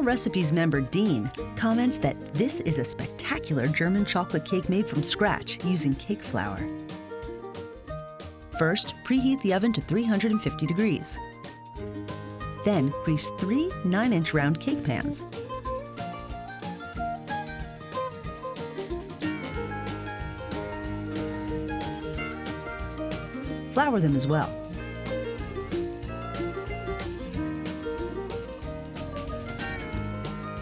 Recipes member Dean comments that this is a spectacular German chocolate cake made from scratch using cake flour. First, preheat the oven to 350 degrees. Then, grease 3 9-inch round cake pans. Flour them as well.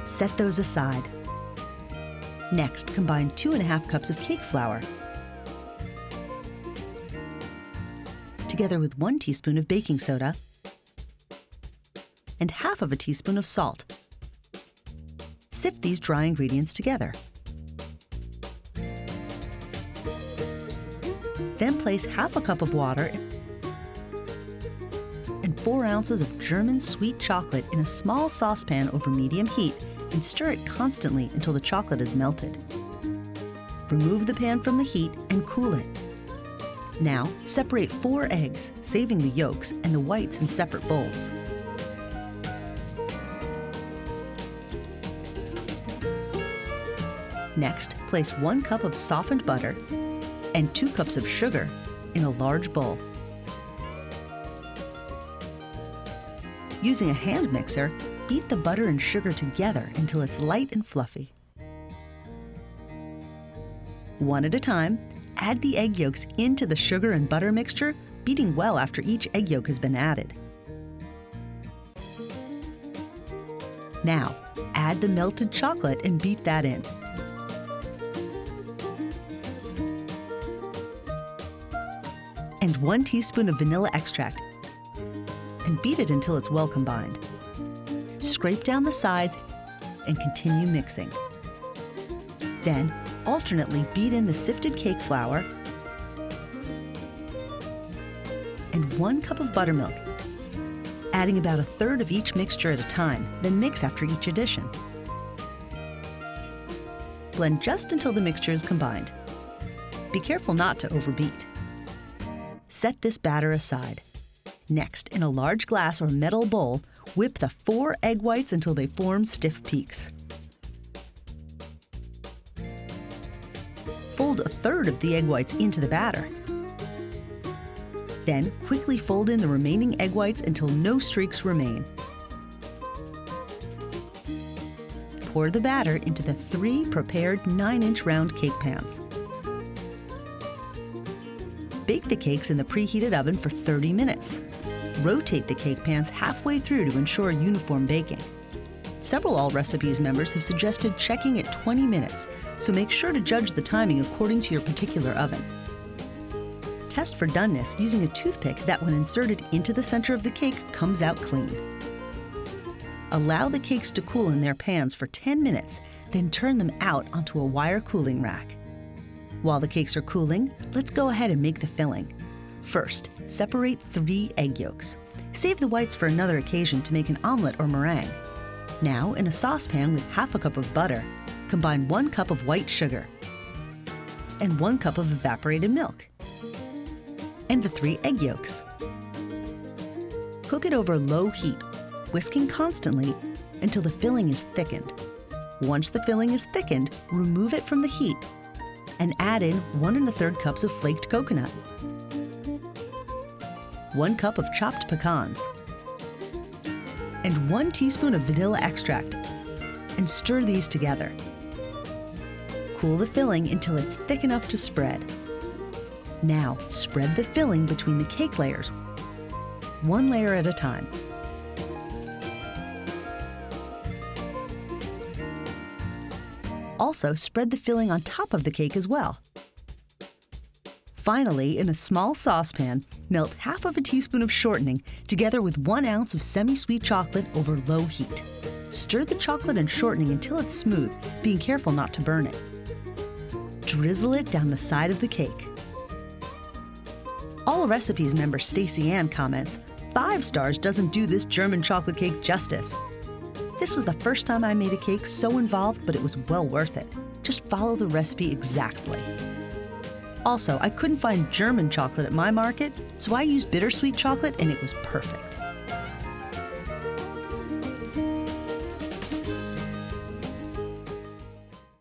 Set those aside. Next, combine 2½ cups of cake flour together with 1 teaspoon of baking soda and ½ of a teaspoon of salt. Sift these dry ingredients together. Then place ½ a cup of water and 4 ounces of German sweet chocolate in a small saucepan over medium heat and stir it constantly until the chocolate is melted. Remove the pan from the heat and cool it. Now, separate 4 eggs, saving the yolks and the whites in separate bowls. Next, place 1 cup of softened butter and 2 cups of sugar in a large bowl. Using a hand mixer, beat the butter and sugar together until it's light and fluffy. One at a time, add the egg yolks into the sugar and butter mixture, beating well after each egg yolk has been added. Now, add the melted chocolate and beat that in. And 1 teaspoon of vanilla extract, and beat it until it's well combined. Scrape down the sides and continue mixing. Then, alternately beat in the sifted cake flour and 1 cup of buttermilk, adding about 1/3 of each mixture at a time, then mix after each addition. Blend just until the mixture is combined. Be careful not to overbeat. Set this batter aside. Next, in a large glass or metal bowl, whip the 4 egg whites until they form stiff peaks. Fold 1/3 of the egg whites into the batter. Then, quickly fold in the remaining egg whites until no streaks remain. Pour the batter into the 3 prepared 9-inch round cake pans. Bake the cakes in the preheated oven for 30 minutes. Rotate the cake pans halfway through to ensure uniform baking. Several All Recipes members have suggested checking at 20 minutes, so make sure to judge the timing according to your particular oven. Test for doneness using a toothpick that, when inserted into the center of the cake, comes out clean. Allow the cakes to cool in their pans for 10 minutes, then turn them out onto a wire cooling rack. While the cakes are cooling, let's go ahead and make the filling. First, separate 3 egg yolks. Save the whites for another occasion to make an omelet or meringue. Now, in a saucepan with ½ a cup of butter, combine 1 cup of white sugar and 1 cup of evaporated milk and the 3 egg yolks. Cook it over low heat, whisking constantly until the filling is thickened. Once the filling is thickened, remove it from the heat and add in 1 1/3 cups of flaked coconut, 1 cup of chopped pecans, and 1 teaspoon of vanilla extract, and stir these together. Cool the filling until it's thick enough to spread. Now, spread the filling between the cake layers, 1 layer at a time. Also, spread the filling on top of the cake as well. Finally, in a small saucepan, melt ½ of a teaspoon of shortening together with 1 ounce of semi-sweet chocolate over low heat. Stir the chocolate and shortening until it's smooth, being careful not to burn it. Drizzle it down the side of the cake. All Recipes member Stacy Ann comments, 5 stars doesn't do this German chocolate cake justice. This was the first time I made a cake so involved, but it was well worth it. Just follow the recipe exactly. Also, I couldn't find German chocolate at my market, so I used bittersweet chocolate and it was perfect.